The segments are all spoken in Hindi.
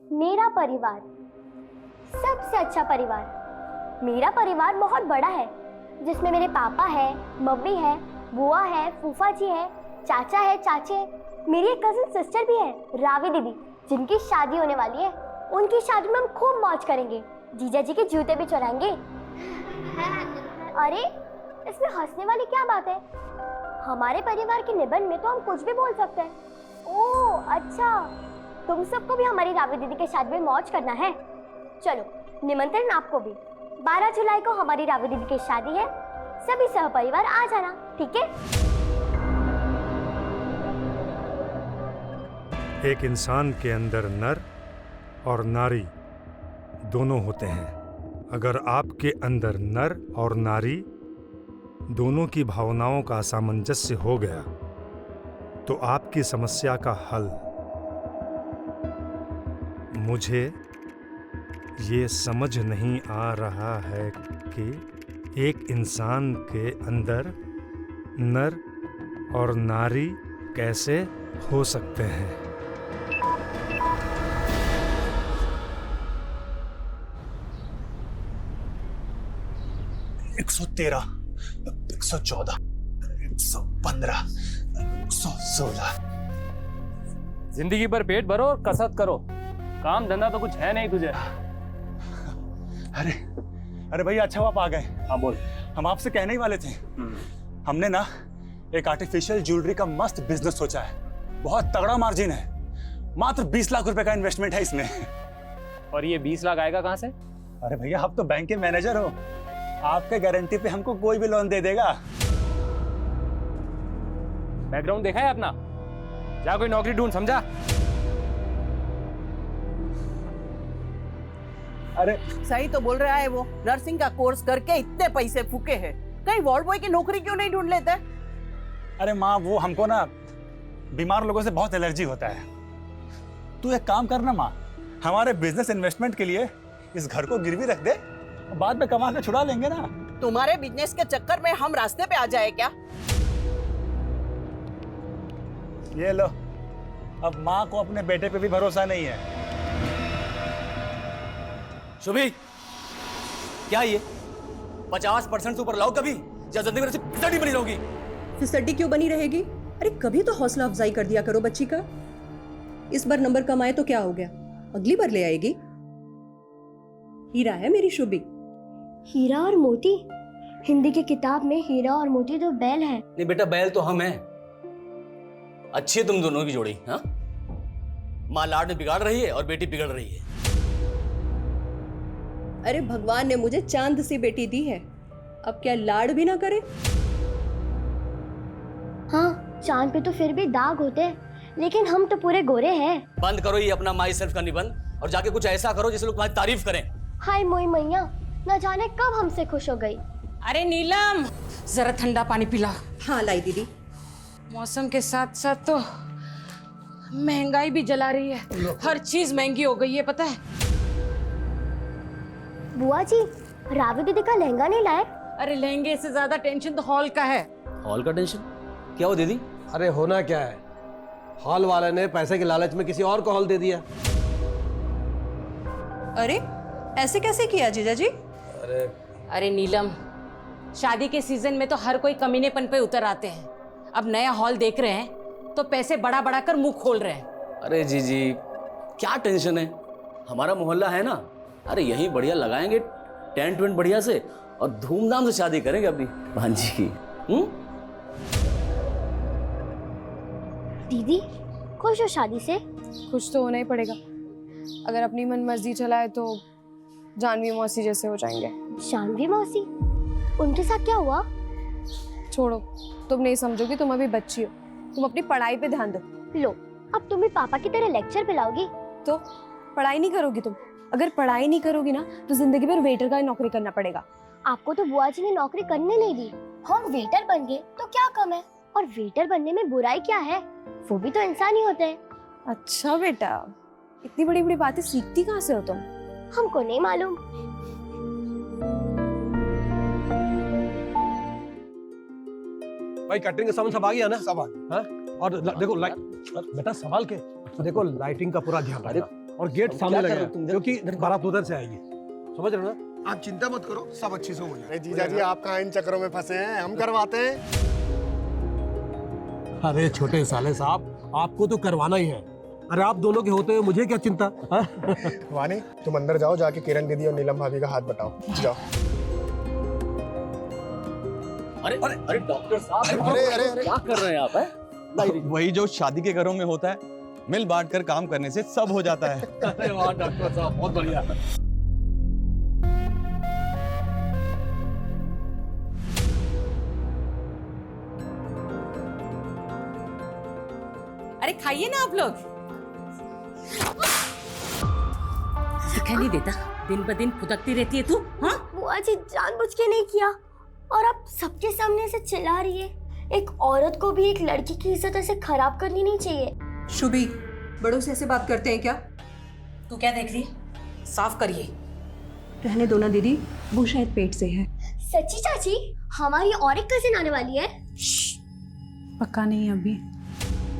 मेरा परिवार सबसे अच्छा परिवार। मेरा परिवार बहुत बड़ा है, जिसमें मेरे पापा है, मम्मी है, बुआ है, फूफा जी है, चाचा है, चाचे है। मेरी एक कजिन सिस्टर भी है, रावी दीदी, जिनकी शादी होने वाली है। उनकी शादी में हम खूब मौज करेंगे, जीजा जी के जूते भी चुराएंगे। अरे इसमें हंसने वाली क्या बात है? हमारे परिवार के निबंध में तो हम कुछ भी बोल सकते हैं। ओह अच्छा, तुम सबको भी हमारी रावी दीदी के शादी में मौज करना है। चलो निमंत्रण आपको भी। 12 जुलाई को हमारी रावी दीदी की शादी है, सभी सहपरिवार आ जाना, ठीक है? एक इंसान के अंदर नर और नारी दोनों होते हैं। अगर आपके अंदर नर और नारी दोनों की भावनाओं का सामंजस्य हो गया तो आपकी समस्या का हल। मुझे ये समझ नहीं आ रहा है कि एक इंसान के अंदर नर और नारी कैसे हो सकते हैं। 113, 114, 115, 116। जिंदगी भर पेट भरो और कसरत करो, काम धंधा तो कुछ है नहीं तुझे। अरे भैया, अच्छा आप आ गए। हाँ बोल। हम आपसे कहने ही वाले थे, हमने ना एक आर्टिफिशियल ज्वेलरी का मस्त बिजनेस सोचा है। बहुत तगड़ा मार्जिन है, मात्र 20 लाख रुपए का इन्वेस्टमेंट है इसमें। और ये 20 लाख आएगा कहाँ से? अरे भैया, आप तो बैंक के मैनेजर हो, आपके गारंटी पे हमको कोई भी लोन दे देगा। बैकग्राउंड देखा है अपना? जा कोई नौकरी ढूंढ, समझा? अरे सही तो बोल रहा है वो, नर्सिंग का कोर्स करके इतने पैसे फूके हैं, कहीं वार्ड बॉय की नौकरी क्यों नहीं ढूंढ लेते? अरे माँ, वो हमको ना बीमार लोगों से बहुत एलर्जी होता है। तू एक काम करना माँ, हमारे बिजनेस इन्वेस्टमेंट के लिए इस घर को गिरवी रख दे, बाद में कमा के छुड़ा लेंगे ना। तुम्हारे बिजनेस के चक्कर में हम रास्ते पे आ जाए क्या? ये लो, अब माँ को अपने बेटे पे भी भरोसा नहीं है। शुभी, क्या ये 50% से ऊपर लाओ कभी, या जिंदगी में फिसड्डी बनी रहोगी? फिसड्डी क्यों बनी रहेगी? अरे कभी तो हौसला अफजाई कर दिया करो बच्ची का। इस बार नंबर कम आए तो क्या हो गया, अगली बार ले आएगी। हीरा है मेरी शुभी। हीरा और मोती? हिंदी की किताब में हीरा और मोती तो बैल है। नहीं बेटा, बैल तो हम हैं। अच्छी है तुम दोनों की जोड़ी। हाँ, माँ लाड में बिगाड़ रही है और बेटी बिगड़ रही है। अरे भगवान ने मुझे चांद सी बेटी दी है, अब क्या लाड भी ना करे? हाँ, चांद पे तो फिर भी दाग होते हैं, लेकिन हम तो पूरे गोरे हैं। बंद करो ये अपना माई सेल्फ का निबंध और जाके कुछ ऐसा करो जिससे लोग तुम्हारी तारीफ करें। हाय मोई मैया, न जाने कब हमसे खुश हो गई। अरे नीलम, जरा ठंडा पानी पिला। हाँ लाई दीदी। मौसम के साथ साथ तो महंगाई भी जला रही है, हर चीज महंगी हो गई है, पता है? बुआ जी, रावी दीदी का लहंगा नहीं लाए? अरे लहंगे से ज्यादा टेंशन तो हॉल का है। हॉल का टेंशन? क्या हो दीदी? अरे होना क्या है, हॉल वाले ने पैसे के लालच में किसी और को हॉल दे दिया। अरे ऐसे कैसे किया जीजा जी? अरे नीलम, शादी के सीजन में तो हर कोई कमीनेपन पे उतर आते हैं। अब नया हॉल देख रहे हैं तो पैसे बढ़ा बढ़ा कर मुंह खोल रहे हैं। अरे जी क्या टेंशन है, हमारा मोहल्ला है ना, अरे यही बढ़िया लगाएंगे टेंट वेंट बढ़िया से और धूमधाम से शादी करेंगे अपनी भांजी की। दीदी खुश हो शादी से? कुछ तो होना ही पड़ेगा, अगर अपनी मन मर्जी चलाए तो जानवी मौसी जैसे हो जाएंगे। जानवी मौसी? उनके साथ क्या हुआ? छोड़ो, तुम नहीं समझोगी, तुम अभी बच्ची हो, तुम अपनी पढ़ाई पे ध्यान दो। लो, अब तुम भी पापा की तरह लेक्चर पिलाओगी? तो पढ़ाई नहीं करोगी तुम? अगर पढ़ाई नहीं करोगी ना तो जिंदगी भर वेटर का नौकरी करना पड़ेगा। आपको तो बुआ जी ने नौकरी करने नहीं दी, हम वेटर बन गए तो क्या कम है? और वेटर बनने में बुराई क्या है? वो भी तो इंसान ही होते हैं। अच्छा बेटा, इतनी बड़ी बड़ी बातें सीखती कहाँ से हो तुम? हमको नहीं मालूम। भाई कैटरिंग का सामान सब आ गया ना? सब आ गया। हाँ? और देखो बेटा संभाल के देखो, लाइटिंग का पूरा ध्यान रखना। और गेट सामने क्या कर लगा रहे है, हो तुम? क्योंकि बारात उधर से आएगी, समझ रहे हो ना? आप चिंता मत करो, सब अच्छे से हो जाएगा। जीजा जी आप कहाँ इन चक्करों में फंसे हैं, हम करवाते हैं। अरे छोटे साले साहब, आपको तो करवाना ही है। अरे आप दोनों के होते हुए मुझे क्या चिंता? वानी तुम अंदर जाओ, जाके किरण दीदी और नीलम भाभी का हाथ बटाओ, जाओ। अरे अरे अरे डॉक्टर साहब, अरे अरे अरे क्या कर रहे हैं आप? वही जो शादी के घरों में होता है, मिल बांट कर काम करने से सब हो जाता है। अरे वाह डॉक्टर साहब, बहुत बढ़िया। अरे खाइए ना आप लोग। दिखाई नहीं देता, दिन ब दिन फुदकती रहती है तू। हाँ, बुआ जी जानबूझ के नहीं किया, और आप सबके सामने से चिल्ला रही है। एक औरत को भी एक लड़की की इज्जत ऐसे खराब करनी नहीं चाहिए। शुभी, बड़ों से ऐसे बात करते हैं क्या? तू क्या देख रही है? साफ करिए। रहने दो ना दीदी, वो शायद पेट से है। सच्ची चाची, हमारी और एक कजिन आने वाली है। पक्का नहीं अभी।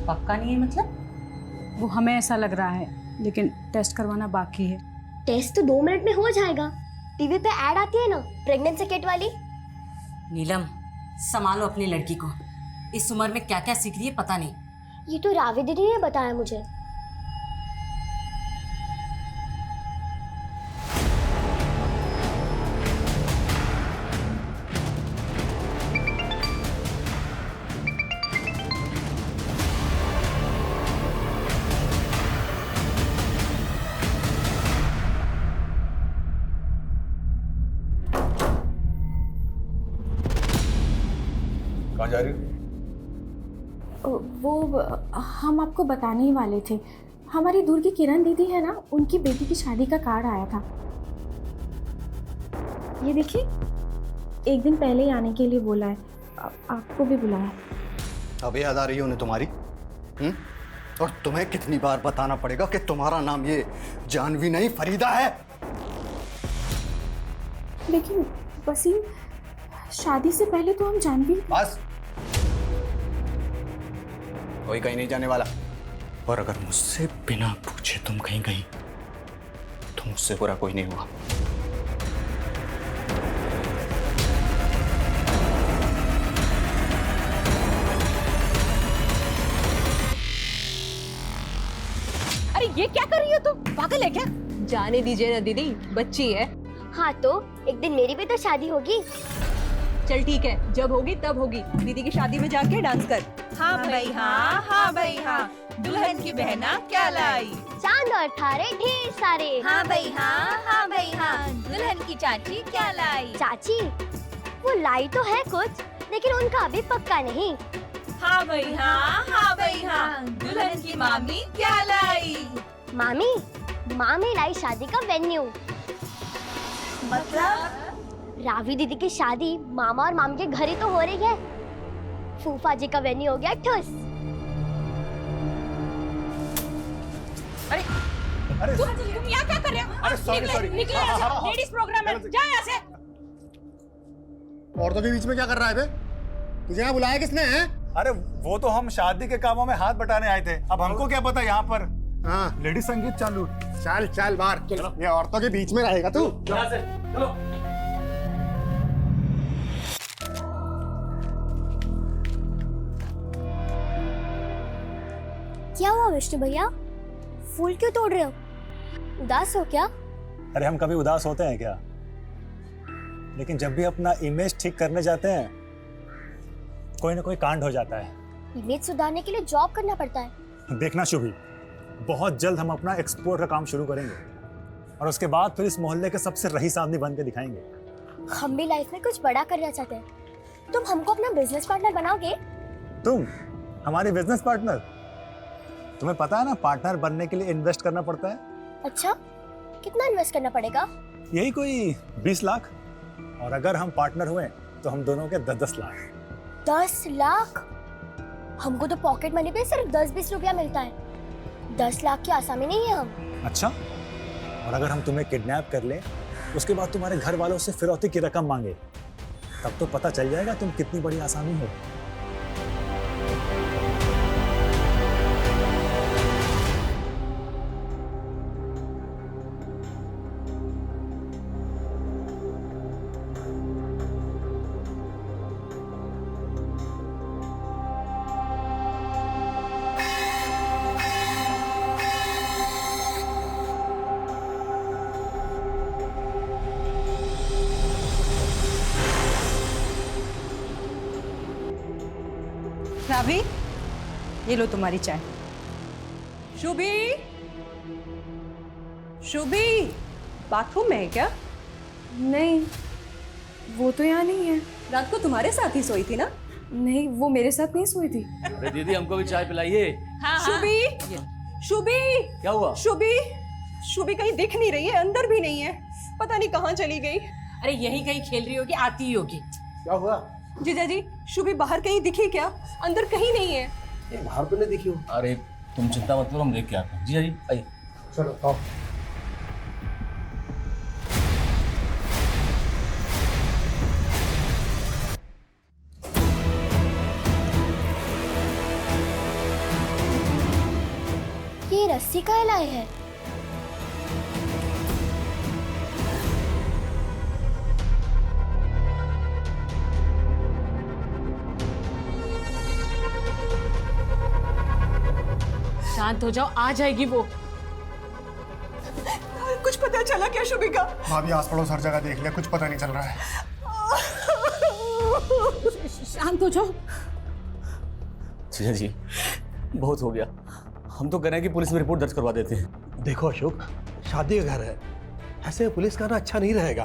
पक्का नहीं है मतलब? वो हमें ऐसा लग रहा है, लेकिन टेस्ट करवाना बाकी है। टेस्ट तो 2 मिनट में हो जाएगा। टीवी पे ऐड आती है ना प्रेगनेंसी किट वाली। नीलम, संभालो अपनी लड़की को। इस उम्र में क्या क्या सीख रही है पता नहीं। ये तो रावी दीदी ने बताया मुझे। कहाँ जा रही हो? वो हम आपको बताने ही वाले थे। हमारी दूर की किरण दीदी है ना, उनकी बेटी की शादी का कार्ड आया था। ये देखिए, 1 दिन पहले ही आने के लिए बोला है। आपको भी बुलाया। अब याद आ रही है उन्हें तुम्हारी? और तुम्हें कितनी बार बताना पड़ेगा कि तुम्हारा नाम ये जानवी नहीं फरीदा है। लेकिन वसीम, शादी से पहले तो हम जानवी। बस, कोई कहीं नहीं जाने वाला। और अगर मुझसे बिना पूछे तुम कहीं गई तो मुझसे बुरा कोई नहीं हुआ। अरे ये क्या कर रही हो तुम? पागल है क्या? जाने दीजिए ना दीदी, बच्ची है। हाँ तो एक दिन मेरी भी तो शादी होगी। चल ठीक है, जब होगी तब होगी। दीदी की शादी में जाके डांस कर। हाँ भाई हाँ, हाँ भाई हाँ, दुल्हन की बहना क्या लाई? चांद और तारे ढेर सारे। हाँ भाई हाँ, हाँ भाई हाँ, दुल्हन की चाची क्या लाई? चाची, वो लाई तो है कुछ, लेकिन उनका अभी पक्का नहीं। हाँ भाई हाँ, हाँ भाई हाँ, दुल्हन की मामी क्या लाई? मामी लाई शादी का वेन्यू। मतलब? रावी दीदी की शादी मामा और मामी के घर ही तो हो रही है। फूफा जी का वेन्यू हो गया ठुस। अरे तुम यहाँ क्या कर रहे हो? अरे सॉरी सॉरी, निकले यहाँ से। लेडीज प्रोग्राम है, जाओ यहाँ से। औरतों के बीच में क्या कर रहा है बे? तुझे यहाँ बुलाया किसने है? अरे वो तो हम शादी के कामों में हाथ बटाने आए थे। अब हमको क्या पता यहाँ पर हाँ, लेडी संगीत चालू। चल चल बाहर, ये औरतों के बीच में रहेगा तू। यहाँ से चलो। क्या हुआ विष्णु भैया, फूल क्यों तोड़ रहे हो? उदास हो क्या? अरे हम कभी उदास होते हैं क्या? लेकिन जब भी अपना इमेज ठीक करने जाते हैं, कोई ना कोई कांड हो जाता है। इमेज सुधारने के लिए जॉब करना पड़ता है। देखना शुभी, बहुत जल्द हम अपना एक्सपोर्ट का काम शुरू करेंगे और उसके बाद फिर इस मोहल्ले के सबसे रईस आदमी बन के दिखाएंगे। हम भी लाइफ में कुछ बड़ा करना चाहते हैं। तुम हमको अपना बिजनेस पार्टनर बनाओगे? तुम हमारे बिजनेस पार्टनर? तुम्हें पता है ना, पार्टनर बनने के लिए इन्वेस्ट करना पड़ता है। अच्छा, कितना इन्वेस्ट करना पड़ेगा? यही कोई 20 लाख, और अगर हम पार्टनर हुए तो हम दोनों के 10-10 लाख। 10 लाख? हमको तो पॉकेट मनी पे सिर्फ 10-20 रुपया मिलता है। 10 लाख की आसामी नहीं है हम। अच्छा, और अगर हम तुम्हें किडनैप कर ले, उसके बाद तुम्हारे घर वालों से फिरौती की रकम मांगे, तब तो पता चल जाएगा तुम कितनी बड़ी आसामी हो। रावी, ये लो तुम्हारी चाय। शुभी, शुभी, बाथरूम में है क्या? नहीं, वो तो यहाँ नहीं है। रात को तुम्हारे साथ ही सोई थी ना? नहीं, वो मेरे साथ नहीं सोई थी। अरे दीदी हमको भी चाय पिलाइए। शुभी, शुभी, क्या हुआ? शुभी, शुभी कहीं दिख नहीं रही है, अंदर भी नहीं है, पता नहीं कहाँ चली गई। अरे यही कहीं खेल रही होगी, आती ही होगी। क्या हुआ? जीजा जी, शुभी बाहर कहीं दिखी क्या? अंदर कहीं नहीं है। ये बाहर तो नहीं दिखी हो। अरे तुम चिंता मत करो, हम देख के आते हैं। जी जी आइए। चलो आओ। ये रस्सी का लाए है। शांत हो जाओ, आ जाएगी वो। कुछ पता चला क्या शुभी का? भाभी आस पड़ोस हर जगह देख लिया, कुछ पता नहीं चल रहा है। शांत हो जाओ। जी जी बहुत हो गया, हम तो कह रहे हैं कि पुलिस में रिपोर्ट दर्ज करवा देते हैं। देखो अशोक, शादी का घर है, ऐसे में पुलिस का आना अच्छा नहीं रहेगा।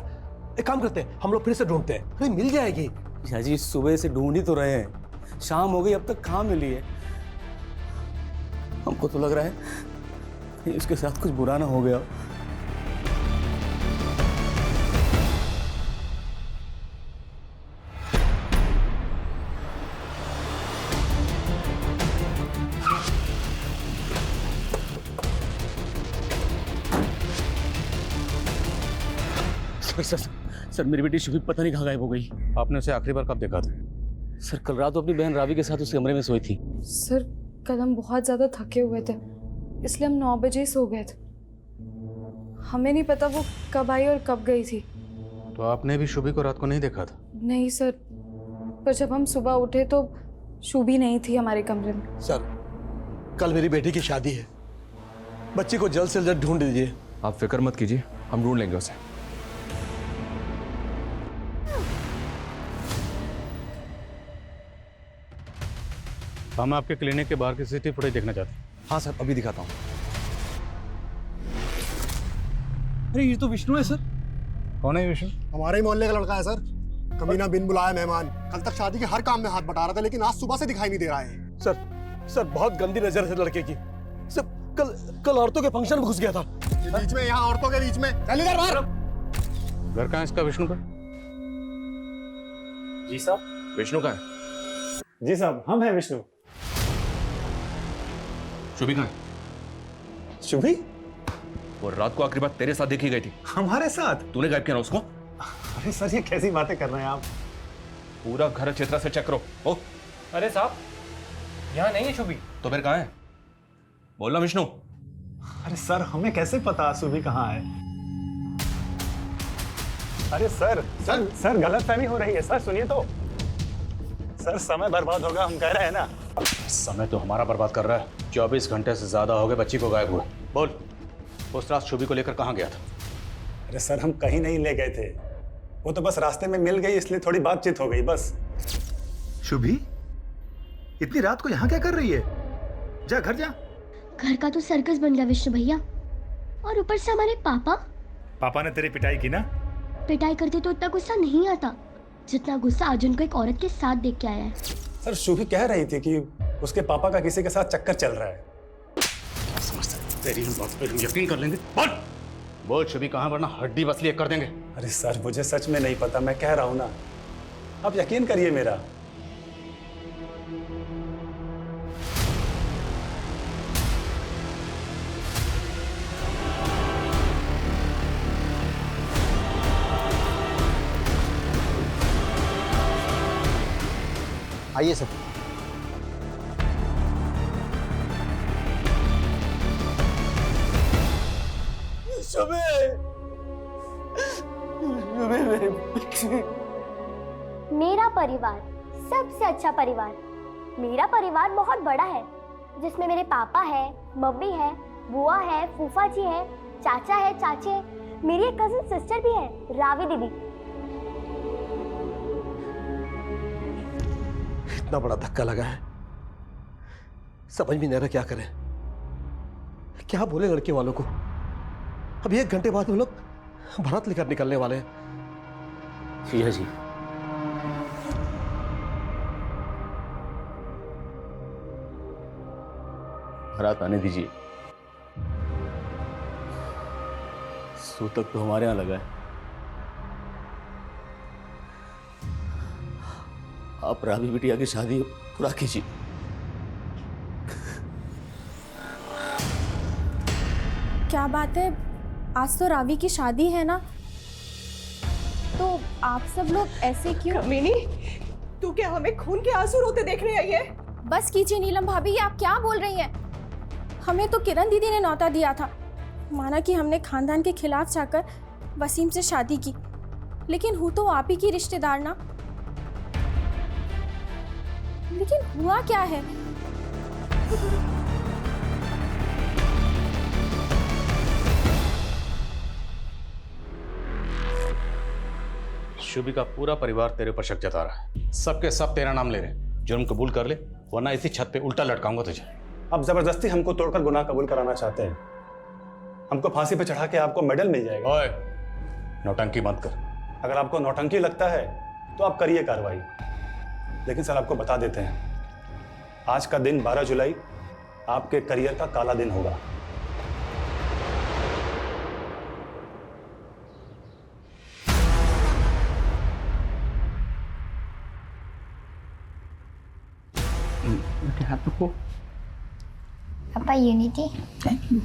एक काम करते हैं, हम लोग फिर से ढूंढते हैं। अरे मिल जाएगी। जी सुबह से ढूंढ ही तो रहे हैं, शाम हो गई अब तक कहाँ मिली है। हमको तो लग रहा है कि इसके साथ कुछ बुरा ना हो गया। सर सर मेरी बेटी शुभी पता नहीं कहाँ गायब हो गई। आपने उसे आखिरी बार कब देखा था? सर कल रात वो अपनी बहन रावी के साथ उस कमरे में सोई थी। सर कल हम बहुत ज़्यादा थके हुए थे, इसलिए हम 9 बजे ही सो गए थे। हमें नहीं पता वो कब आई और कब गई थी। तो आपने भी शुभी को रात को नहीं देखा था? नहीं सर, पर जब हम सुबह उठे तो शुभी नहीं थी हमारे कमरे में। सर कल मेरी बेटी की शादी है, बच्ची को जल्द से जल्द ढूंढ दीजिए। आप फिक्र मत कीजिए, हम ढूंढ लेंगे उसे। हम आपके क्लिनिक के बाहर की सीसीटीवी फुटेज देखना चाहते हैं। हाँ सर, अभी दिखाता हूँ। अरे ये तो विष्णु है सर। कौन है विष्णु? हमारे ही मोहल्ले का लड़का है सर। कमीना बिन बुलाया मेहमान, कल तक शादी के हर काम में हाथ बटा रहा था, लेकिन आज सुबह से दिखाई नहीं दे रहा है। सर बहुत गंदी नजर है लड़के की। सर कल औरतों के फंक्शन में घुस गया था। बीच में, यहाँ औरतों के बीच में। चल इधर बाहर। घर कहाँ है इसका विष्णु का? जी साहब। विष्णु कहाँ है? जी साहब, हम हैं विष्णु। शुभी कहाँ है? शुभी? वो रात को आखिरी बार तेरे साथ देखी गई थी। हमारे साथ? तूने गायब किया ना उसको? अरे सर ये कैसी बातें कर रहे हैं आप? पूरा घर क्षेत्र से चेक करो। ओ अरे साहब, यहाँ नहीं है शुभी। तो फिर कहाँ है? बोलना विष्णु। अरे सर हमें कैसे पता शुभी कहाँ है? अरे सर सर सर गलतफहमी हो रही है सर, सुनिए तो। सर समय बर्बाद होगा, हम कह रहे हैं ना। समय तो हमारा बर्बाद कर रहा है। 24 घंटे से ज्यादा हो गए बच्ची को गायब हुए। बोल, उस रात शुभी को लेकर कहाँ गया था? अरे सर हम कहीं नहीं ले गए थे, वो तो बस रास्ते में मिल गई, इसलिए थोड़ी बातचीत हो गई बस। शुभी इतनी रात को यहाँ क्या कर रही है? जा घर जा। घर का तो सर्कस बन गया विष्णु भैया, और ऊपर से हमारे पापा। पापा ने तेरी पिटाई की ना? पिटाई करते तो इतना गुस्सा नहीं आता जितना गुस्सा आज उनको एक औरत के साथ देख के आया है। सर शुभी कह रही थी कि उसके पापा का किसी के साथ चक्कर चल रहा है। तेरी बात पे हम यकीन कर लेंगे। बोल बोल शुभी कहाँ, वरना हड्डी बसली एक कर देंगे। अरे सर मुझे सच में नहीं पता, मैं कह रहा हूँ ना, आप यकीन करिए मेरा। आइए सर। मेरा परिवार सबसे अच्छा परिवार। मेरा परिवार बहुत बड़ा है, जिसमें मेरे पापा है, मम्मी है, बुआ है, फूफा जी है, चाचा है, चाचे है, मेरी एक कजिन सिस्टर भी है, रावी दीदी। इतना बड़ा धक्का लगा है, समझ में नहीं आ रहा क्या करें, क्या बोले लड़के वालों को। अब 1 घंटे बाद वो लोग बारात लेकर निकलने वाले हैं। जी है जी। बारात आने दीजिए। सूतक तो हमारे यहाँ लगा है। आप रावी बिटिया की शादी पूरा कीजिए। क्या बात है, आज तो रावी की शादी है ना, तो आप सब लोग ऐसे क्यों? कमीनी, तू क्या हमें खून के आंसू रोते देखने आई है? बस कीजिए नीलम भाभी, ये आप क्या बोल रही हैं? हमें तो किरण दीदी ने न्योता दिया था, माना कि हमने खानदान के खिलाफ जाकर वसीम से शादी की, लेकिन हूँ तो आप ही की रिश्तेदार ना। लेकिन हुआ क्या है? शुभी का पूरा परिवार तेरे ऊपर शक जता रहा है। सबके सब तेरा नाम ले रहे हैं। जुर्म कबूल कर ले, वरना इसी छत पे उल्टा लटकाऊंगा तुझे। आप जबरदस्ती हमको तोड़कर गुनाह कबूल कराना चाहते हैं। हमको फांसी पे चढ़ा के आपको मेडल मिल जाएगा। ओए, नौटंकी मत कर। अगर आपको नौटंकी लगता है तो आप करिए कार्रवाई, लेकिन सर आपको बता देते हैं, आज का दिन 12 जुलाई आपके करियर का काला दिन होगा। हाथ रखो। पापा यूनिटी। Thank you.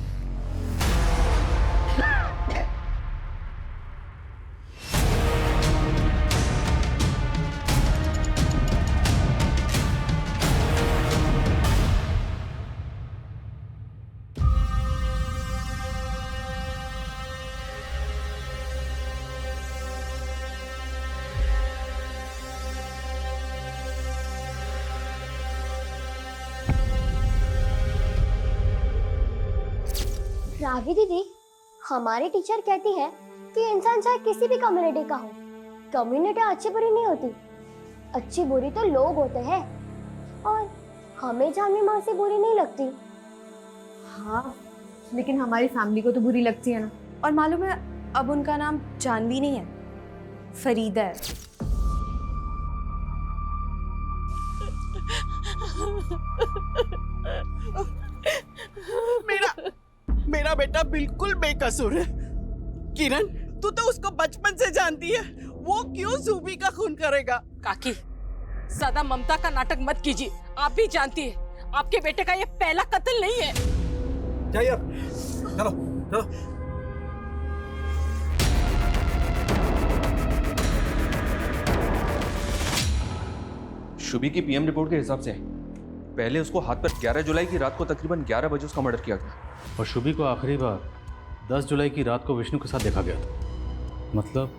रावी दीदी, हमारी टीचर कहती है कि इंसान चाहे किसी भी कम्युनिटी का हो, कम्युनिटी अच्छी बुरी नहीं होती, अच्छी बुरी तो लोग होते हैं, और हमें जानवी माँ से बुरी नहीं लगती। हाँ, लेकिन हमारी फैमिली को तो बुरी लगती है ना। और मालूम है, अब उनका नाम जानवी नहीं है, फरीदा है। मेरा बेटा बिल्कुल बेकसूर है। किरण, तू तो उसको बचपन से जानती है, वो क्यों सूबी का खून करेगा? काकी, सदा ममता का नाटक मत कीजिए। आप भी जानती है आपके बेटे का ये पहला कत्ल नहीं है। जाइए आप, चलो चलो। शुभी की पीएम रिपोर्ट के हिसाब से पहले उसको हाथ पर 11 जुलाई की रात को तकरीबन 11 बजे उसका मर्डर किया गया, और शुभी को आखिरी बार 10 जुलाई की रात को विष्णु के साथ देखा गया था। मतलब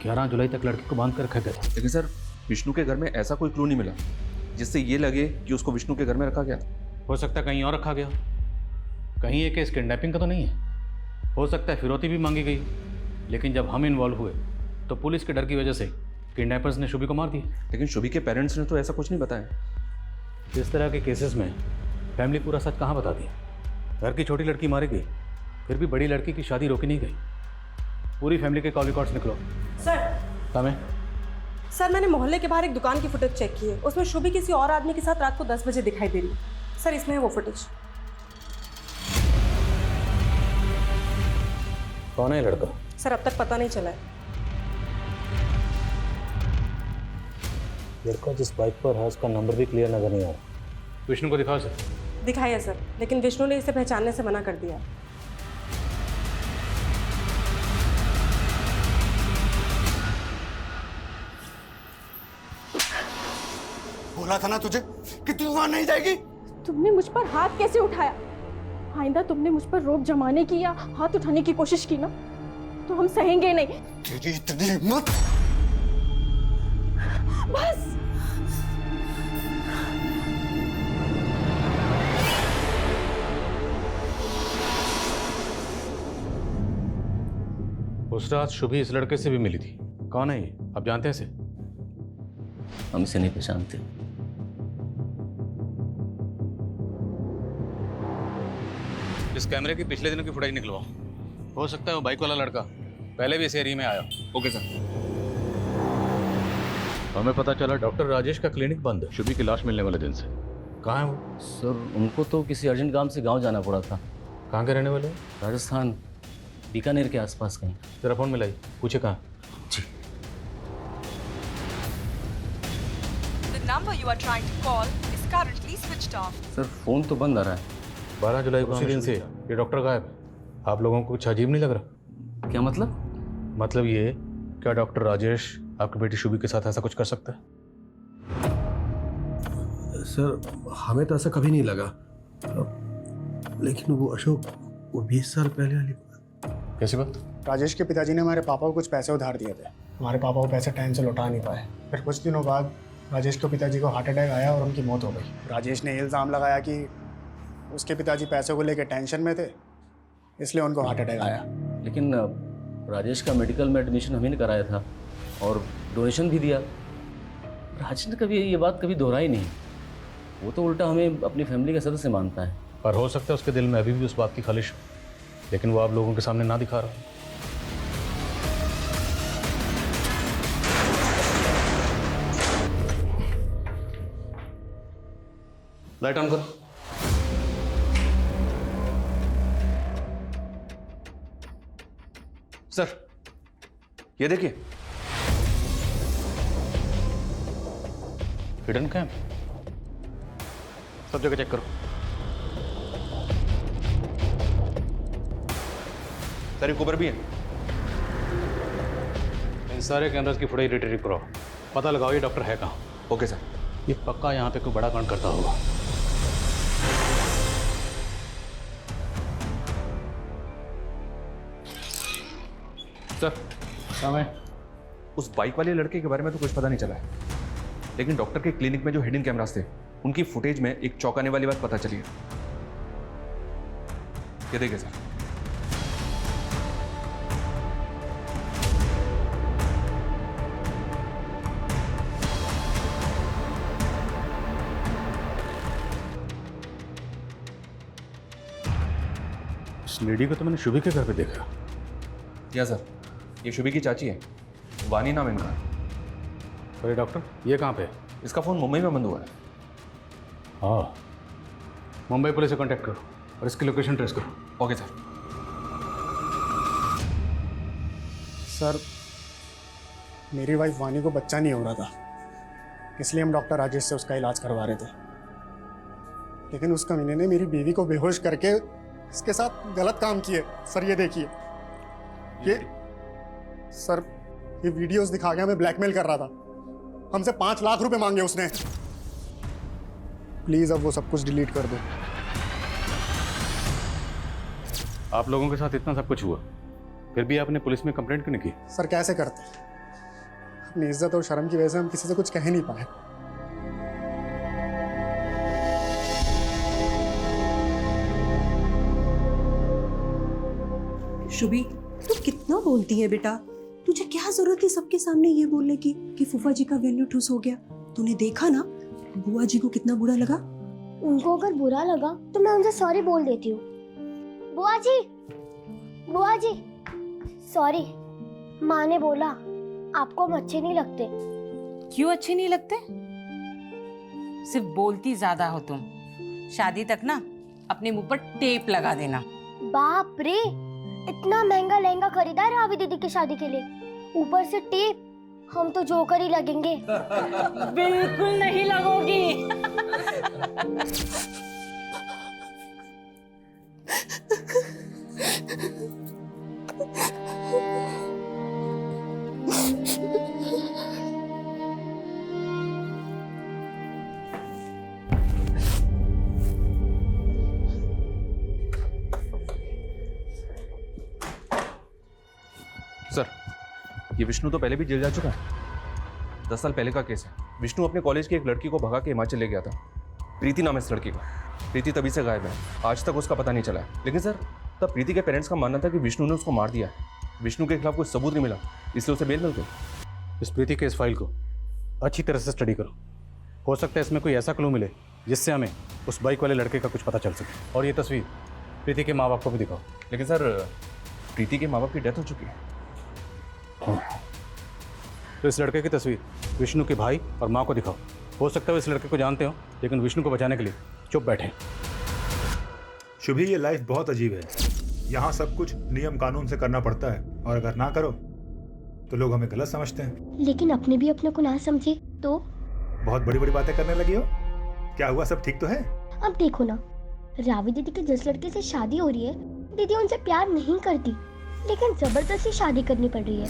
11 जुलाई तक लड़के को बांध कर रखा गया था। लेकिन सर, विष्णु के घर में ऐसा कोई क्लू नहीं मिला जिससे ये लगे कि उसको विष्णु के घर में रखा गया। हो सकता है कहीं और रखा गया, कहीं ये केस किडनैपिंग का तो नहीं है। हो सकता है फिरौती भी मांगी गई, लेकिन जब हम इन्वॉल्व हुए तो पुलिस के डर की वजह से किडनैपर्स ने शुभी को मार दिया। लेकिन शुभी के पेरेंट्स ने तो ऐसा कुछ नहीं बताया। इस तरह के केसेस में फैमिली पूरा सच कहाँ बताती है? घर की छोटी लड़की मारी गई, फिर भी बड़ी लड़की की शादी रोकी नहीं गई। पूरी फैमिली के कॉल रिकॉर्ड्स निकलो। सर, मैंने मोहल्ले के बाहर एक दुकान की फुटेज चेक की है, उसमें शुभी किसी और आदमी के साथ रात को 10 बजे दिखाई दे रही है। सर, इसमें है वो फुटेज। कौन है लड़का? सर, अब तक पता नहीं चला है। लड़का जिस बाइक पर है उसका नंबर भी क्लियर नजर नहीं आ रहा। विष्णु को दिखाओ सर। दिखाया सर, लेकिन विष्णु ने इसे पहचानने से मना कर दिया। बोला था ना तुझे कि तू वहां नहीं जाएगी। तुमने मुझ पर हाथ कैसे उठाया? आइंदा तुमने मुझ पर रोब जमाने की या हाथ उठाने की कोशिश की ना, तो हम सहेंगे नहीं। तेरी इतनी हिम्मत! बस। उस रात शुभी इस लड़के से भी मिली थी। कौन है ये? आप जानते हैं इसे? हम इसे नहीं पहचानते। इस कैमरे की पिछले दिनों की फुटेज निकलवाओ। हो सकता है वो बाइक वाला लड़का पहले भी इस एरिया में आया। Okay sir. हमें पता चला डॉक्टर राजेश का क्लिनिक बंद है शुभी की लाश मिलने वाले दिन से। कहाँ है वो? सर उनको तो किसी अर्जेंट काम से गांव जाना पड़ा था। कहाँ के रहने वाले? राजस्थान, बीकानेर के आसपास कहीं। तेरा फोन मिलाई, पूछे कहाँ? The number you are trying to call is currently switched off. Sir phone तो बंद आ रहा है। 12 जुलाई को उसी दिन से ये डॉक्टर गायब है। आप लोगों को कुछ अजीब नहीं लग रहा? क्या मतलब? मतलब ये, क्या डॉक्टर राजेश आपकी बेटी शुभी के साथ ऐसा कुछ कर सकता है? सर हमें तो ऐसा कभी नहीं लगा, लेकिन वो अशोक, वो 20 साल पहले वाली बात। कैसी बात? राजेश के पिताजी ने हमारे पापा को कुछ पैसे उधार दिए थे। हमारे पापा वो पैसे टाइम से लौटा नहीं पाए। फिर कुछ दिनों बाद राजेश के पिताजी को हार्ट अटैक आया और उनकी मौत हो गई। राजेश ने इल्ज़ाम लगाया कि उसके पिताजी पैसे को लेकर टेंशन में थे, इसलिए उनको हार्ट अटैक आया। लेकिन राजेश का मेडिकल में एडमिशन हमने कराया था और डोनेशन भी दिया। राजेश ने कभी ये बात कभी दोहराई नहीं। वो तो उल्टा हमें अपनी फैमिली का सदस्य मानता है। पर हो सकता है उसके दिल में अभी भी उस बात की खालिश हो, लेकिन वो आप लोगों के सामने ना दिखा रहा। लाइट ऑन करो। सर ये देखिए, हिडन कैम। सब जगह चेक करो। सर एक ऊपर भी है। इन सारे कैमरास की फुटेज रिट्रीव करो, पता लगाओ ये डॉक्टर है कहाँ। Okay sir. ये पक्का यहाँ पे कोई बड़ा कांड करता होगा। सर समय उस बाइक वाले लड़के के बारे में तो कुछ पता नहीं चला है, लेकिन डॉक्टर के क्लिनिक में जो हिडन कैमरास थे उनकी फुटेज में एक चौंकाने वाली बात पता चली है। ये देखिए सर। इस लेडी को तो मैंने शुभी के घर पे देखा। या सर, ये शुभी की चाची है, वानी नाम है इनका। अरे डॉक्टर, ये कहाँ पे? इसका फ़ोन मुंबई में बंद हुआ है। हाँ, मुंबई पुलिस से कांटेक्ट करो और इसकी लोकेशन ट्रेस करो। Okay sir. सर मेरी वाइफ वानी को बच्चा नहीं हो रहा था, इसलिए हम डॉक्टर राजेश से उसका इलाज करवा रहे थे। लेकिन उस कमीने ने मेरी बीवी को बेहोश करके इसके साथ गलत काम किए। सर ये देखिए, ये सर ये वीडियोस दिखा के हमें ब्लैकमेल कर रहा था। हमसे 5 लाख रुपए मांगे उसने। प्लीज अब वो सब कुछ डिलीट कर दो। आप लोगों के साथ इतना सब कुछ हुआ, फिर भी आपने पुलिस में कंप्लेंट क्यों नहीं की? सर कैसे करते, अपनी इज्जत और शर्म की वजह से हम किसी से कुछ कह नहीं पाए। शुभी तू कितना बोलती है बेटा, तुझे क्या जरूरत थी सबके सामने ये बोलने की कि फूफा जी का वेन्यू ठुस हो गया। तूने देखा ना बुआ जी को कितना बुरा लगा। उनको अगर बुरा लगा तो मैं उनसे सॉरी बोल देती हूँ। बुआ जी सॉरी। माँ ने बोला आपको हम अच्छे नहीं लगते। क्यों अच्छे नहीं लगते? सिर्फ बोलती ज्यादा हो तुम। शादी तक ना अपने मुंह पर टेप लगा देना। बाप रे, इतना महंगा लहंगा खरीदा है रावी दीदी की शादी के लिए, ऊपर से टेप। हम तो जोकर ही लगेंगे। बिल्कुल नहीं लगोगी। सर ये विष्णु तो पहले भी जेल जा चुका है। 10 साल पहले का केस है। विष्णु अपने कॉलेज की एक लड़की को भगा के हिमाचल ले गया था। प्रीति नाम है इस लड़की का। प्रीति तभी से गायब है, आज तक उसका पता नहीं चला है। लेकिन सर तब प्रीति के पेरेंट्स का मानना था कि विष्णु ने उसको मार दिया है। विष्णु के खिलाफ कोई सबूत नहीं मिला, इसलिए उसे बेल मिल गई। इस प्रीति के इस फाइल को अच्छी तरह से स्टडी करो। हो सकता है इसमें कोई ऐसा क्लू मिले जिससे हमें उस बाइक वाले लड़के का कुछ पता चल सके। और ये तस्वीर प्रीति के माँ बाप को भी दिखाओ। लेकिन सर प्रीति के माँ बाप की डेथ हो चुकी है। तो इस लड़के की तस्वीर विष्णु के भाई और माँ को दिखाओ। हो सकता है इस लड़के को जानते हो, लेकिन विष्णु को बचाने के लिए चुप बैठे। शुभी, ये लाइफ बहुत अजीब है। यहाँ सब कुछ नियम कानून से करना पड़ता है, और अगर ना करो तो लोग हमें गलत समझते हैं। लेकिन अपने भी अपने को ना समझे तो? बहुत बड़ी बड़ी बातें करने लगी हो। क्या हुआ, सब ठीक तो है? अब देखो ना, रावी दीदी के जिस लड़के से शादी हो रही है, दीदी उनसे प्यार नहीं करती, लेकिन जबरदस्ती शादी करनी पड़ रही है।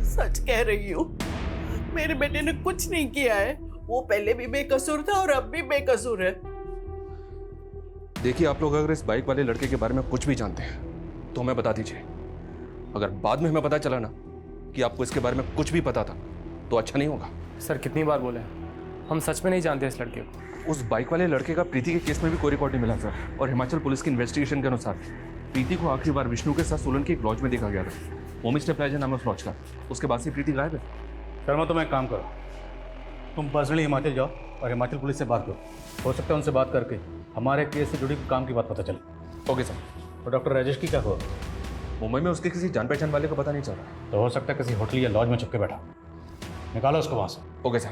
सच कह रही हूँ, मेरे बेटे ने कुछ नहीं किया है। वो पहले भी बेकसूर था और अब भी बेकसूर है। देखिए, आप लोग अगर इस बाइक वाले लड़के के बारे में कुछ भी जानते हैं तो हमें बता दीजिए। अगर बाद में हमें पता चला ना कि आपको इसके बारे में कुछ भी पता था तो अच्छा नहीं होगा। सर कितनी बार बोले, हम सच में नहीं जानते इस लड़के को। उस बाइक वाले लड़के का प्रीति के केस में भी कोई रिकॉर्ड नहीं मिला सर। और हिमाचल पुलिस की इन्वेस्टिगेशन के अनुसार प्रीति को आखिरी बार विष्णु के साथ सोलन के एक लॉज में देखा गया था, होम स्टे प्लाजा नाम उस लॉज का। उसके बाद से प्रीति गायब है। शर्मा, तुम एक काम करो, तुम पर्सनली हिमाचल जाओ और हिमाचल पुलिस से बात करो। हो सकता है उनसे बात करके हमारे केस से जुड़ी काम की बात पता चले। Okay sir. और डॉक्टर राजेश की क्या खबर? मुंबई में उसके किसी जान पहचान वाले का पता नहीं चल रहा। तो हो सकता है किसी होटल या लॉज में छुप के बैठा। निकालो उसको वहाँ से। Okay sir.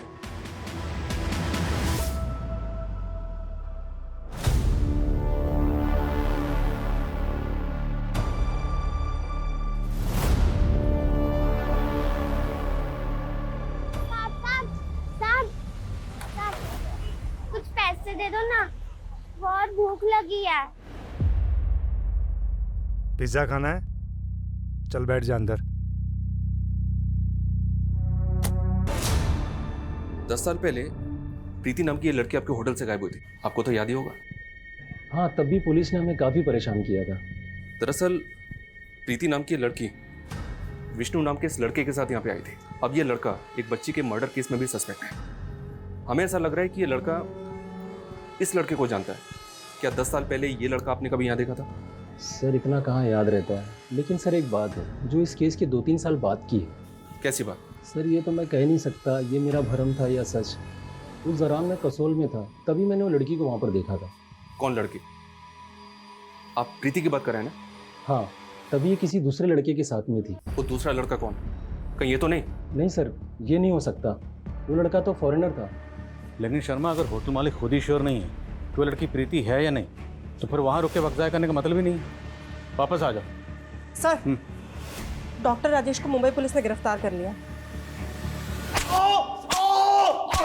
कुछ पैसे दे दो ना, बहुत भूख लगी है। पिज्जा खाना है? चल बैठ जा अंदर। 10 साल पहले प्रीति नाम की ये लड़की आपके होटल से गायब हुई थी, आपको तो याद ही होगा। हाँ, तब भी पुलिस ने हमें काफ़ी परेशान किया था। दरअसल प्रीति नाम की लड़की विष्णु नाम के इस लड़के के साथ यहाँ पे आई थी। अब ये लड़का एक बच्ची के मर्डर केस में भी सस्पेक्ट है। हमें ऐसा लग रहा है कि ये लड़का इस लड़के को जानता है। क्या 10 साल पहले ये लड़का आपने कभी यहाँ देखा था? सर इतना कहाँ याद रहता है, लेकिन सर एक बात है जो इस केस के 2-3 साल बाद की है। कैसी बात? सर ये तो मैं कह नहीं सकता ये मेरा भ्रम था या सच। उस दौरान मैं कसोल में था, तभी मैंने वो लड़की को वहाँ पर देखा था। कौन लड़की? आप प्रीति की बात कर रहे हैं ना? हाँ, तभी ये किसी दूसरे लड़के के साथ में थी। वो दूसरा लड़का कौन? कहीं ये तो नहीं? नहीं सर, ये नहीं हो सकता। वो लड़का तो फॉरेनर था। लेकिन शर्मा, अगर होटल मालिक खुद ही श्योर नहीं है कि वो लड़की प्रीति है या नहीं, तो फिर वहाँ रुक के वक्त ज़ाया करने का मतलब ही नहीं। वापस आ जाओ। सर, डॉक्टर राजेश को मुंबई पुलिस ने गिरफ्तार कर लिया।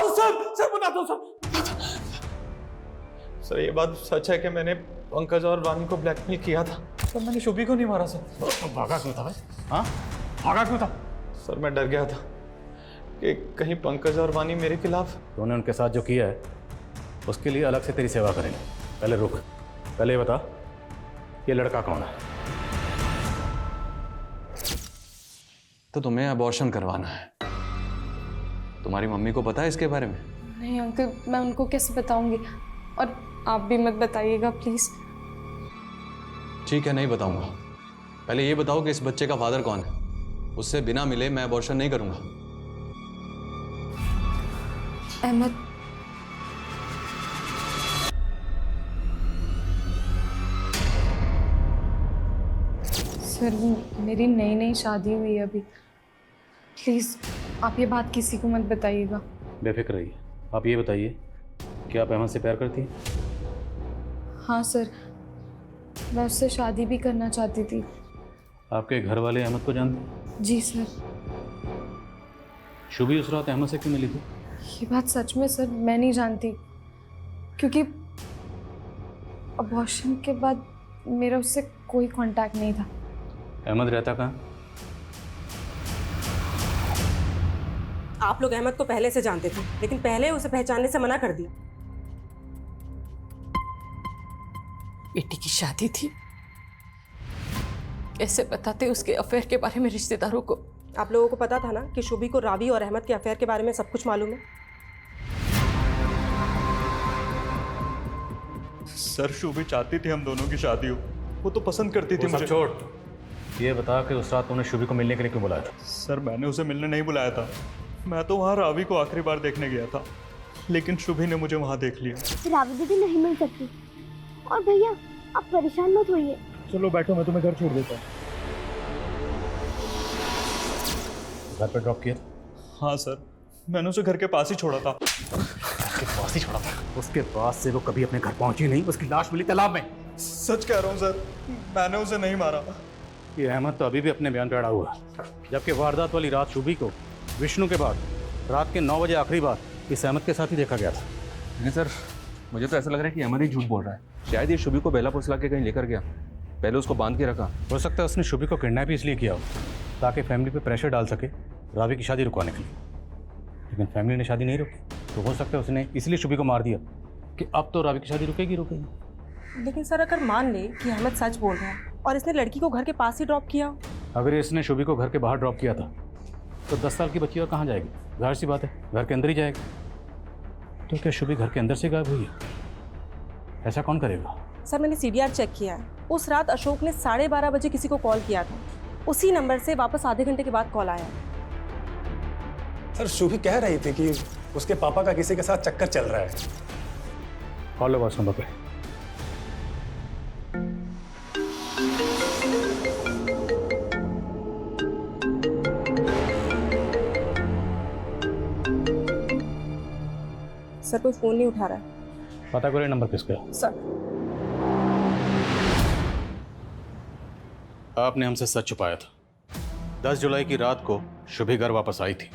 सर बता दो सर, ये बात सच है कि मैंने पंकज और वानी को ब्लैकमेल किया था, तो मैंने शुभी को नहीं मारा सर। तो भागा क्यों था भाई? हाँ, भागा क्यों था? सर मैं डर गया था कि कहीं पंकज और वानी मेरे खिलाफ। तूने उनके साथ जो किया है उसके लिए अलग से तेरी सेवा करेंगे। पहले रुक, पहले ये बता ये लड़का कौन है? तो तुम्हें अबॉर्शन करवाना है। तुम्हारी मम्मी को पता है इसके बारे में? नहीं अंकल, मैं उनको कैसे बताऊंगी, और आप भी मत बताइएगा प्लीज। ठीक है, नहीं बताऊंगा। पहले ये बताओ कि इस बच्चे का फादर कौन है। उससे बिना मिले मैं अबॉर्शन नहीं करूंगा। अहमद। सर मेरी नई नई शादी हुई है अभी, प्लीज़ आप ये बात किसी को मत बताइएगा। बेफिक्र रहिए। आप ये बताइए कि आप अहमद से प्यार करती हैं? हाँ सर, मैं उससे शादी भी करना चाहती थी। आपके घर वाले अहमद को जानते? जी सर। शुभी उस रात अहमद से क्यों मिली थी? ये बात सच में सर मैं नहीं जानती, क्योंकि अबॉर्शन के बाद मेरा उससे कोई कांटेक्ट नहीं था। अहमद रहता कहाँ? आप लोग अहमद को पहले से जानते थे, लेकिन पहले उसे पहचानने से मना कर दिया। बेटी की शादी थी, कैसे बताते उसके अफेयर के बारे में रिश्तेदारों को? आप लोगों को पता था ना कि शुभी को रावी और अहमद के अफेयर के बारे में सब कुछ मालूम है। सर शुभी चाहती थी हम दोनों की शादी हो, वो तो पसंद करती थी मुझे। छोड़, ये बता कि उस रात तूने शुभी को मिलने के लिए क्यों बुलाया था? सर मैंने उसे मिलने नहीं बुलाया था, मैं तो वहाँ रावी को आखिरी बार देखने गया था। लेकिन शुभी ने मुझे वहां देख लिया। रावी दीदी नहीं मिल सकती। और भैया आप परेशान मत होइए। चलो बैठो, मैं तुम्हें घर छोड़ देता हूँ। घर पे ड्रॉप किया? हाँ सर, मैंने उसे घर के पास ही छोड़ा था। घर के पास ही छोड़ा था? उसके पास से वो कभी अपने घर पहुंची नहीं, उसकी लाश मिली तालाब में। सच कह रहा हूँ सर, मैंने उसे नहीं मारा। ये अहमद तो अभी भी अपने बयान पे अड़ा हुआ है, जबकि वारदात वाली रात शुभी को विष्णु के बाद रात के 9 बजे आखिरी बार इस अहमद के साथ ही देखा गया था। नहीं सर, मुझे तो ऐसा लग रहा है कि अहमद ही झूठ बोल रहा है। शायद ये शुभी को बेला फुसला के कहीं लेकर गया, पहले उसको बांध के रखा। हो सकता है उसने शुभी को किडनैप इसलिए किया हो ताकि फैमिली पे प्रेशर डाल सके रावी की शादी रुकवाने के लिए, लेकिन फैमिली ने शादी नहीं रोकी। तो हो सकता है उसने इसलिए शुभी को मार दिया कि अब तो रावी की शादी रुकेगी। लेकिन सर अगर मान ले कि अहमद सच बोल रहा है और इसने लड़की को घर के पास ही ड्रॉप किया, अगर इसने शुभी को घर के बाहर ड्रॉप किया था तो 10 साल की बच्ची और कहाँ जाएगी? जाहिर सी बात है घर के अंदर ही जाएगी। तो क्या शुभी घर के अंदर से गायब हुई है? ऐसा कौन करेगा? सर मैंने CDR चेक किया है। उस रात अशोक ने 12:30 बजे किसी को कॉल किया था, उसी नंबर से वापस आधे घंटे के बाद कॉल आया। सर शुभी कह रही थी कि उसके पापा का किसी के साथ चक्कर चल रहा है। कॉल लो बस नंबर पे। सर कोई फोन नहीं उठा रहा है। पता करो नंबर किसका है। सर आपने हमसे सच छुपाया था। 10 जुलाई की रात को शुभी घर वापस आई थी।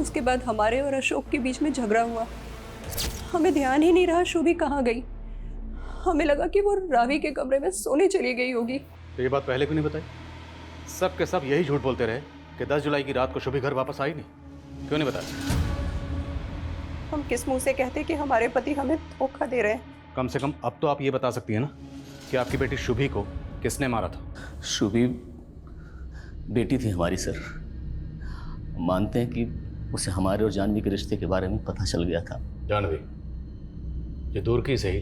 उसके बाद हमारे और अशोक के बीच में झगड़ा हुआ। हमें ध्यान ही नहीं रहा शुभी कहाँ गई। हमें लगा कि वो रावी के कमरे में सोने चली गई होगी। तो ये बात पहले क्यों नहीं बताई? सब के सब यही झूठ बोलते रहे कि 10 जुलाई की रात को शुभी घर वापस आई नहीं। क्यों नहीं बताया? हम किस मुंह से कहते कि हमारे पति हमें धोखा दे रहे हैं? कम से कम अब तो आप ये बता सकती है ना कि आपकी बेटी शुभी को किसने मारा था? शुभी बेटी थी हमारी सर। मानते हैं कि उसे हमारे और जानवी के रिश्ते के बारे में पता चल गया था। जानवी ये दूर की सही,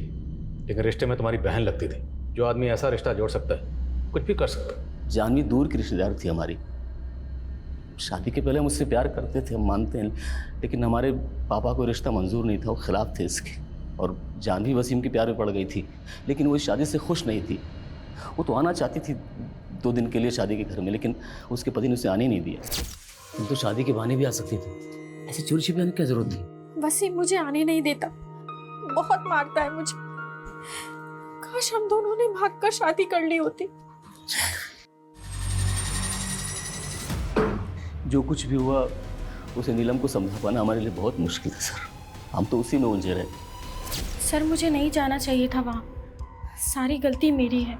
लेकिन रिश्ते में तुम्हारी बहन लगती थी। जो आदमी ऐसा रिश्ता जोड़ सकता है कुछ भी कर सकता है। जानवी दूर की रिश्तेदार थी हमारी। शादी के पहले मुझसे प्यार करते थे, हम मानते हैं, लेकिन हमारे पापा को रिश्ता मंजूर नहीं था, वो खिलाफ थे इसके। और जानवी वसीम के प्यार में पड़ गई थी, लेकिन वो इस शादी से खुश नहीं थी। वो तो आना चाहती थी 2 दिन के लिए शादी के घर में, लेकिन उसके पति ने उसे आने नहीं दिया। तो शादी के बहाने भी आ सकती थी, ऐसे चोरी छिपे आने की क्या जरूरत थी? वसीम मुझे आने नहीं देता, बहुत मारता है मुझे। काश हम दोनों ने भागकर शादी कर ली होती। जो कुछ भी हुआ उसे नीलम को समझा पाना हमारे लिए बहुत मुश्किल है सर। हम तो उसी में उलझे रहे। सर मुझे नहीं जाना चाहिए था वहाँ, सारी गलती मेरी है।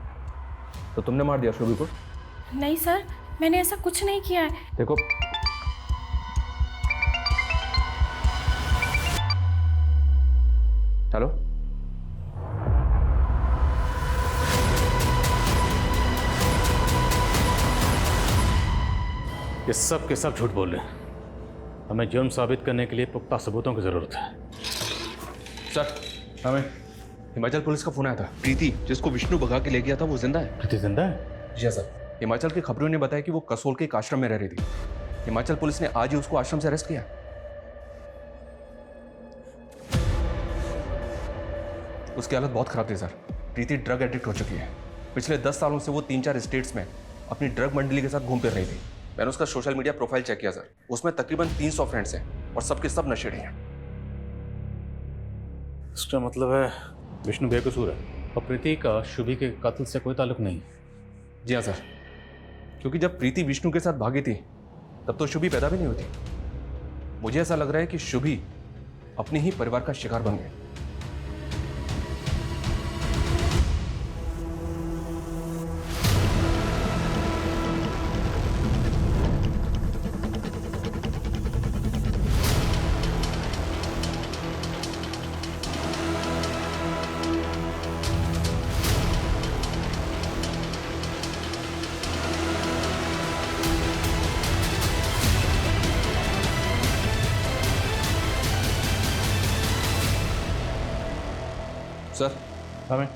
तो तुमने मार दिया शुभी को? नहीं सर, मैंने ऐसा कुछ नहीं किया है। देखो हेलो, ये सब के सब झूठ बोल रहे हैं। हमें जुर्म साबित करने के लिए पुख्ता सबूतों की जरूरत है। सर हमें हिमाचल पुलिस का फोन आया था। प्रीति जिसको विष्णु भगा के ले गया था वो जिंदा है। प्रीति जिंदा है? जी सर। हिमाचल की खबरों ने बताया कि वो कसोल के एक आश्रम में रह रही थी। हिमाचल पुलिस ने आज ही उसको आश्रम से अरेस्ट किया। उसकी हालत बहुत खराब थी सर। प्रीति ड्रग एडिक्ट हो चुकी है। पिछले 10 सालों से वो 3-4 स्टेट्स में अपनी ड्रग मंडली के साथ घूम फिर रही थी। मैंने उसका सोशल मीडिया प्रोफाइल चेक किया सर, उसमें तकरीबन 300 फ्रेंड्स हैं और सबके सब नशेड़ी हैं। इसका मतलब है विष्णु बेकसूर है और प्रीति का शुभी के कत्ल से कोई ताल्लुक नहीं। जी हाँ सर, क्योंकि जब प्रीति विष्णु के साथ भागी थी तब तो शुभी पैदा भी नहीं होती। मुझे ऐसा लग रहा है कि शुभी अपने ही परिवार का शिकार बन गई। सर हमें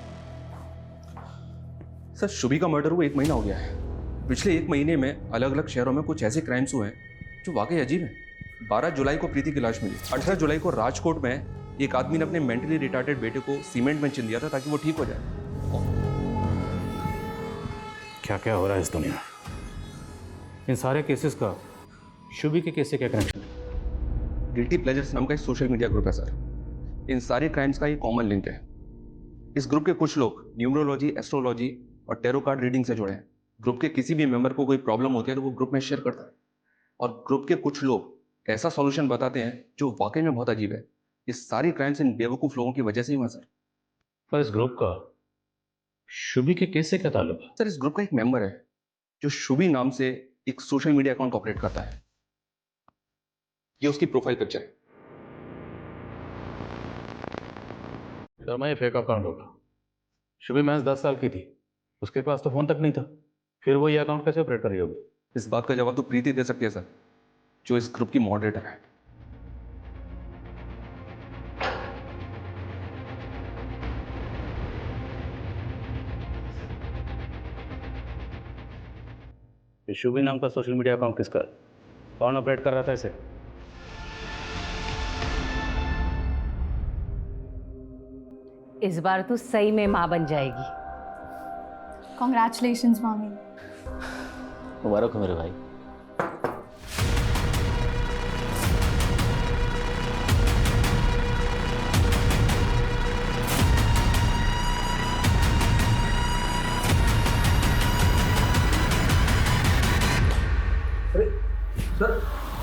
सर शुभी का मर्डर हुआ 1 महीना हो गया है। पिछले 1 महीने में अलग अलग शहरों में कुछ ऐसे क्राइम्स हुए हैं जो वाकई अजीब हैं। 12 जुलाई को प्रीति की लाश मिली। 18 जुलाई को राजकोट में एक आदमी ने अपने मेंटली रिटार्टेड बेटे को सीमेंट में चिन दिया था ताकि वो ठीक हो जाए। क्या क्या हो रहा है इस दुनिया में? इन सारे केसेस का शुभी के केस से क्या कनेक्शन है? गिल्टी प्लेजर्स नाम का एक सोशल मीडिया ग्रुप है सर। इन सारे क्राइम्स का ये कॉमन लिंक है। इस ग्रुप के कुछ लोग न्यूमरोलॉजी, एस्ट्रोलॉजी और टैरो कार्ड रीडिंग से जुड़े हैं। ग्रुप के किसी भी मेंबर को कोई प्रॉब्लम होती है तो वो ग्रुप में शेयर करता है और ग्रुप के कुछ लोग ऐसा सॉल्यूशन बताते हैं जो वाकई में बहुत अजीब है। ये सारी क्राइम्स इन बेवकूफ़ लोगों की वजह से ही हुआ सर। पर इस ग्रुप का शुभी के केस से क्या ताल्लुक है? सर इस ग्रुप का एक मेंबर है जो शुभी नाम से एक सोशल मीडिया अकाउंट ऑपरेट करता है। ये उसकी प्रोफाइल पिक्चर है। शर्मा ये फेक अकाउंट होगा। शुभी महज 10 साल की थी, उसके पास तो फोन तक नहीं था, फिर वो ये अकाउंट कैसे ऑपरेट कर रही होगी? इस बात का जवाब तो प्रीति दे सकती है सर, जो इस ग्रुप की मॉडरेटर है। ये शुभी नाम का सोशल मीडिया अकाउंट किसका है? कौन ऑपरेट कर रहा था इसे? इस बार तू सही में माँ बन जाएगी। कॉन्ग्रेचुलेशंस मामी। मुबारक हो मेरे भाई।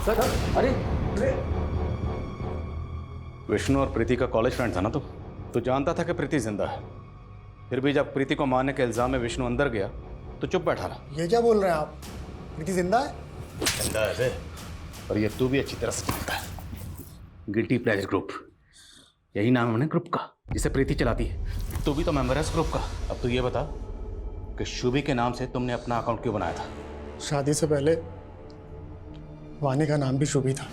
सर अरे विष्णु और प्रीति का कॉलेज फ्रेंड था ना तो जानता था कि प्रीति जिंदा है। फिर भी जब प्रीति को मारने के इल्जाम में विष्णु अंदर गया तो चुप बैठा रहा। ये क्या बोल रहे हैं आप? प्रीति जिंदा है? जिंदा है बे, और ये तू भी अच्छी तरह से जानता है। गिल्टी प्लेजर ग्रुप, यही नाम है ना ग्रुप का जिसे प्रीति चलाती है। तू भी तो मेंबर है इस ग्रुप का। अब तू ये बता कि शुभी के नाम से तुमने अपना अकाउंट क्यों बनाया था? शादी से पहले वानी का नाम भी शुभी था।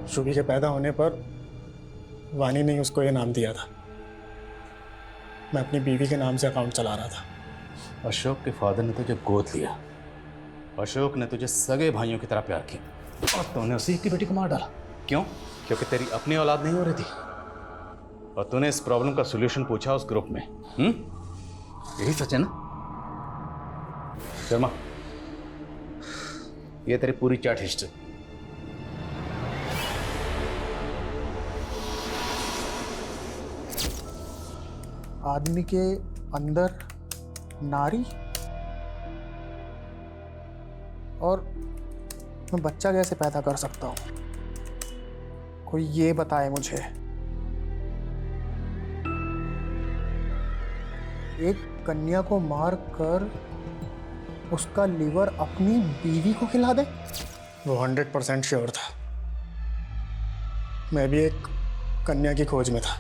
शुभी के पैदा होने पर वानी ने उसको ये नाम दिया था। मैं अपनी बीवी के नाम से अकाउंट चला रहा था। अशोक के फादर ने तुझे गोद लिया। अशोक ने तुझे सगे भाइयों की तरह प्यार किया और तूने उसी की बेटी को मार डाला। क्यों? क्योंकि तेरी अपनी औलाद नहीं हो रही थी और तूने इस प्रॉब्लम का सॉल्यूशन पूछा उस ग्रुप में। यही सच है ना शर्मा? ये तेरी पूरी चैट हिस्ट्री। आदमी के अंदर नारी और मैं बच्चा कैसे पैदा कर सकता हूँ? कोई ये बताए मुझे। एक कन्या को मार कर उसका लीवर अपनी बीवी को खिला दे? वो 100% श्योर था। मैं भी एक कन्या की खोज में था।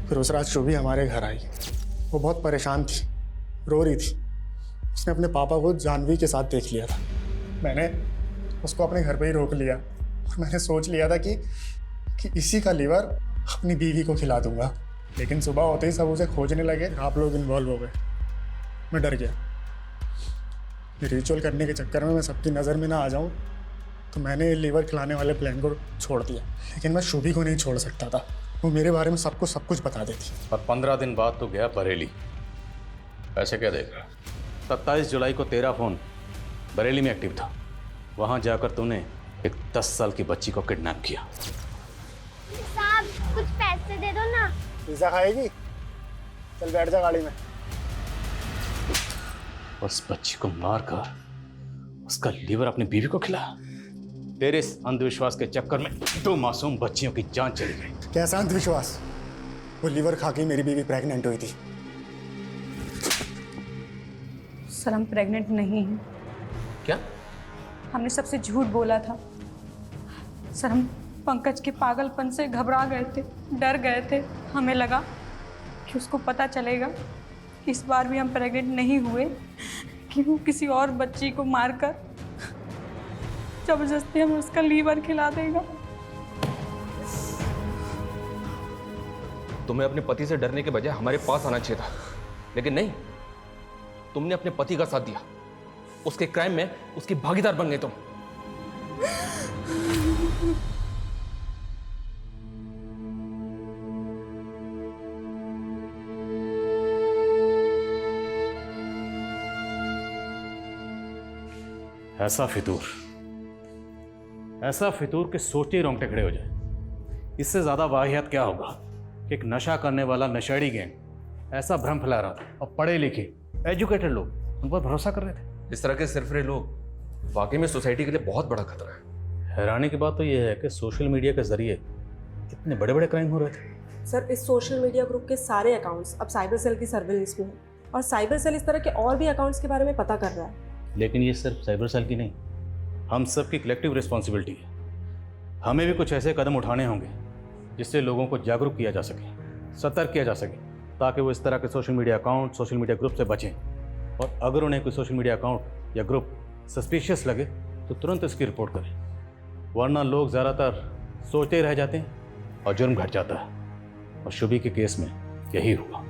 फिर उस रात शुभी हमारे घर आई। वो बहुत परेशान थी, रो रही थी। उसने अपने पापा को जानवी के साथ देख लिया था। मैंने उसको अपने घर पे ही रोक लिया और मैंने सोच लिया था कि इसी का लीवर अपनी बीवी को खिला दूंगा। लेकिन सुबह होते ही सब उसे खोजने लगे, आप लोग इन्वॉल्व हो गए। मैं डर गया। रिचुअल करने के चक्कर में मैं सबकी नज़र में ना आ जाऊं, तो मैंने लीवर खिलाने वाले प्लान को छोड़ दिया। लेकिन मैं शुभी को नहीं छोड़ सकता था। वो मेरे बारे में सबको सब कुछ बता देती। और 15 दिन बाद तो गया बरेली। ऐसे क्या देख रहा? 27 जुलाई को तेरा फोन बरेली में एक्टिव था। वहां जाकर तूने एक 10 साल की बच्ची को किडनैप किया। साहब कुछ पैसे दे दो ना। पिज़्ज़ा खाएगी? चल बैठ जा गाड़ी में। उस बच्ची को मारकर उसका लीवर अपनी बीवी को खिला। तेरे इस अंधविश्वास के चक्कर में 2 मासूम बच्चियों की जान चली गई। कैसा अंधविश्वास? वो लीवर खा के मेरी बीवी प्रेग्नेंट हुई थी। सर हम प्रेग्नेंट नहीं हैं। क्या? हमने सबसे झूठ बोला था सर। हम पंकज के पागलपन से घबरा गए थे, डर गए थे। हमें लगा कि उसको पता चलेगा इस बार भी हम प्रेग्नेंट नहीं हुए, कि वो किसी और बच्ची को मारकर जबरदस्ती हमें उसका लीवर खिला देगा। तुम्हें अपने पति से डरने के बजाय हमारे पास आना चाहिए था, लेकिन नहीं, तुमने अपने पति का साथ दिया। उसके क्राइम में उसकी भागीदार बन गए तुम। ऐसा फितूर के सोचते ही रोंगटे खड़े हो जाए। इससे ज्यादा वाहियात क्या होगा कि एक नशा करने वाला नशेड़ी गैंग ऐसा भ्रम फैला रहा था और पढ़े लिखे एजुकेटेड लोग उन पर भरोसा कर रहे थे। इस तरह के सिरफिरे लोग वाकई में सोसाइटी के लिए बहुत बड़ा खतरा है। हैरानी की बात तो यह है कि सोशल मीडिया के जरिए कितने बड़े बड़े क्राइम हो रहे थे। सर, इस सोशल मीडिया ग्रुप के सारे अकाउंट्स अब साइबर सेल की सर्विलेंस में हैं और साइबर सेल इस तरह के और भी अकाउंट्स के बारे में पता कर रहा है। लेकिन ये सिर्फ साइबर सेल की नहीं, हम सब की कलेक्टिव रिस्पॉन्सिबिलिटी है। हमें भी कुछ ऐसे कदम उठाने होंगे जिससे लोगों को जागरूक किया जा सके, सतर्क किया जा सके, ताकि वो इस तरह के social media account, social media group से बचें। और अगर उन्हें कोई सोशल मीडिया अकाउंट या ग्रुप सस्पिशियस लगे तो तुरंत इसकी रिपोर्ट करें, वरना लोग ज़्यादातर सोचते ही रह जाते हैं और जुर्म घट जाता है। और शुभी के केस में यही हुआ।